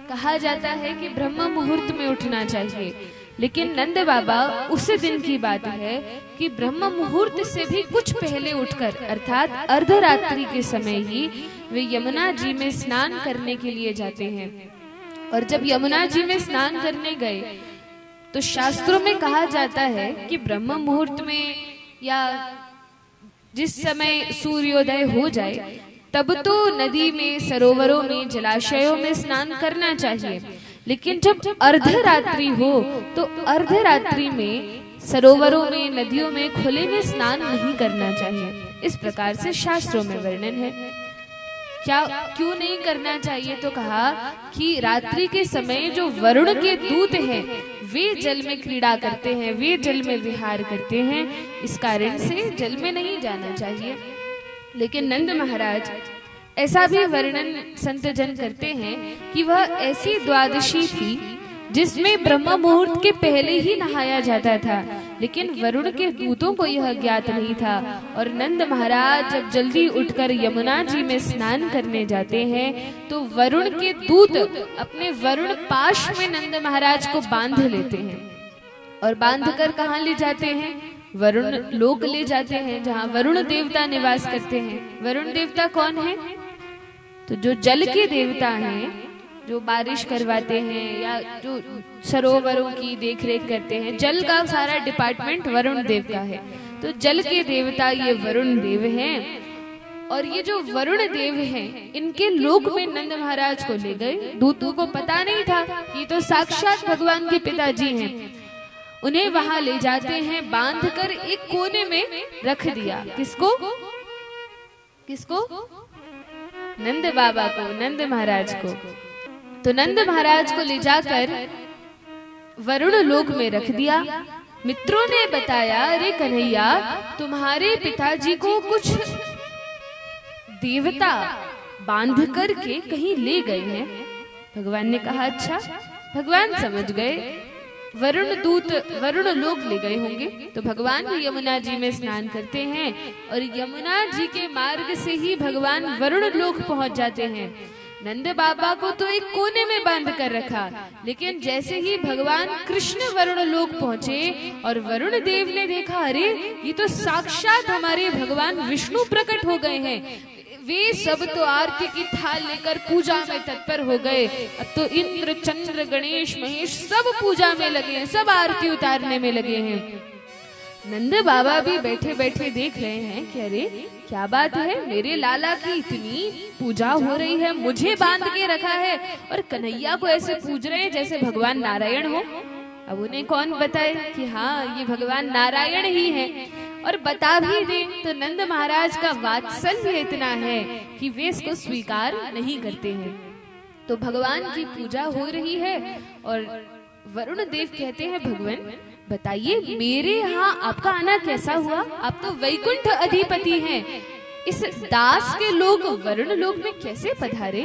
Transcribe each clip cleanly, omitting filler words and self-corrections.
कहा जाता है कि ब्रह्म मुहूर्त में उठना चाहिए, लेकिन नंद बाबा उस दिन की बात है कि ब्रह्म मुहूर्त से भी कुछ पहले उठकर अर्थात अर्धरात्रि के समय ही वे यमुना जी में स्नान करने के लिए जाते हैं। और जब यमुना जी में स्नान करने गए तो शास्त्रों में कहा जाता है कि ब्रह्म मुहूर्त में या जिस समय सूर्योदय हो जाए तब तो नदी में, सरोवरों में, जलाशयों में स्नान करना चाहिए, लेकिन जब अर्धरात्रि हो तो अर्धरात्रि में सरोवरों में, नदियों में, खुले में स्नान नहीं करना चाहिए। इस प्रकार से शास्त्रों में वर्णन है। क्यों नहीं करना चाहिए? तो कहा कि रात्रि के समय जो वरुण के दूत हैं वे जल में क्रीड़ा करते हैं, वे जल में विहार करते हैं, इस कारण से जल में नहीं जाना चाहिए। लेकिन नंद महाराज ऐसा भी वर्णन संत जन करते हैं कि वह ऐसी द्वादशी थी जिसमें ब्रह्म मुहूर्त के पहले ही नहाया जाता था, लेकिन वरुण के दूतों को यह ज्ञात नहीं था। और नंद महाराज जब जल्दी उठकर यमुना जी में स्नान करने जाते हैं तो वरुण के दूत अपने वरुण पाश में नंद महाराज को बांध लेते हैं और बांधकर कहाँ ले जाते हैं? वरुण लोक ले जाते हैं, जहाँ वरुण देवता निवास करते हैं। वरुण देवता कौन है? तो जो जल के देवता हैं, जो बारिश करवाते हैं या जो सरोवरों की देखरेख करते हैं, जल का सारा डिपार्टमेंट वरुण देव का है। तो जल के देवता ये वरुण देव हैं। और ये जो वरुण देव हैं इनके लोक में नंद महाराज को ले गए। दूतों को पता नहीं था कि तो साक्षात भगवान के पिताजी हैं। उन्हें वहां ले जाते हैं, बांधकर एक कोने में रख दिया। किसको? किसको? नंद बाबा को, नंद महाराज को। तो नंद महाराज को ले जाकर वरुण लोक में रख दिया। मित्रों ने बताया, अरे कन्हैया, तुम्हारे पिताजी को कुछ देवता बांध करके कहीं ले गए हैं। भगवान ने कहा, अच्छा। भगवान समझ गए, वरुण दूत वरुण लोक ले गए होंगे। तो भगवान भी यमुना जी में स्नान करते हैं और यमुना जी के मार्ग से ही भगवान वरुण लोक पहुंच जाते हैं। नंद बाबा को तो एक कोने में बांध कर रखा, लेकिन जैसे ही भगवान कृष्ण वरुण लोक पहुंचे और वरुण देव ने देखा, अरे ये तो साक्षात हमारे भगवान विष्णु प्रकट हो गए हैं। वे सब तो आरती की थाल लेकर पूजा में तत्पर हो गए। अब तो इंद्र, चंद्र, गणेश, महेश सब पूजा में लगे हैं, सब आरती उतारने में लगे हैं। नंद बाबा भी बैठे बैठे देख रहे हैं कि अरे क्या बात है, मेरे लाला की इतनी पूजा हो रही है, मुझे बांध के रखा है और कन्हैया को ऐसे पूज रहे हैं जैसे भगवान नारायण हो। अब उन्हें कौन बताए कि हाँ ये भगवान नारायण ही है, और बता भी दे तो नंद महाराज का वात्सल्य इतना है कि वे इसको स्वीकार नहीं करते हैं। तो भगवान की पूजा हो रही है और वरुण देव कहते हैं, भगवान बताइए मेरे यहाँ आपका आना कैसा हुआ? आप तो वैकुंठ अधिपति हैं, इस दास के लोग वरुण लोक में कैसे पधारे?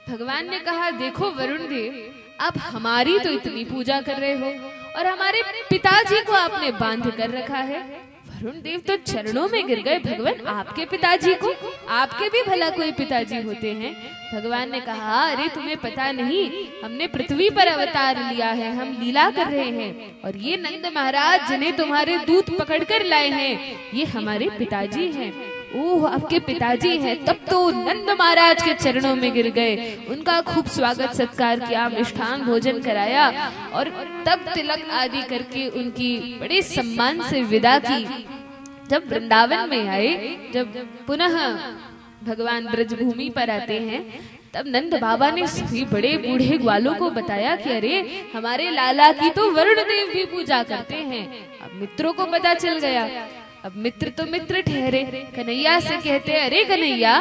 भगवान ने कहा, देखो वरुण देव, आप हमारी तो इतनी पूजा कर रहे हो और हमारे पिताजी को आपने बांध कर रखा है। वरुण देव तो चरणों में गिर गए, भगवान आपके पिताजी को, आपके भी भला कोई पिताजी होते हैं। भगवान ने कहा, अरे तुम्हें पता नहीं, हमने पृथ्वी पर अवतार लिया है, हम लीला कर रहे हैं और ये नंद महाराज जिन्हें तुम्हारे दूत पकड़ कर लाए हैं ये हमारे पिताजी हैं। ओह, आपके पिताजी हैं। तब तो नंद महाराज के चरणों में गिर गए, उनका खूब स्वागत सत्कार किया, मिष्ठान भोजन कराया और तब तिलक आदि करके उनकी बड़े सम्मान से विदा की। जब वृंदावन में आए, जब पुनः भगवान ब्रजभूमि पर आते हैं, तब नंद बाबा ने सभी बड़े बूढ़े ग्वालों को बताया कि अरे हमारे लाला की तो वरुण देव भी पूजा करते हैं। अब मित्रों को पता चल गया। अब मित्र तो मित्र ठहरे, कन्हैया से कहते, अरे कन्हैया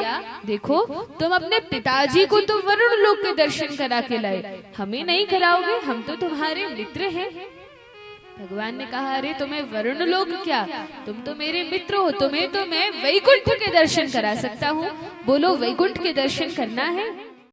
देखो, तुम अपने पिताजी को तो वरुण लोक के दर्शन करा के लाए, हमें नहीं कराओगे? हम तो तुम्हारे मित्र हैं। भगवान ने कहा, अरे तुम्हें वरुण लोक क्या, तुम तो मेरे मित्र हो, तुम्हें तो मैं वैकुंठ के दर्शन करा सकता हूँ। बोलो वैकुंठ के दर्शन करना है?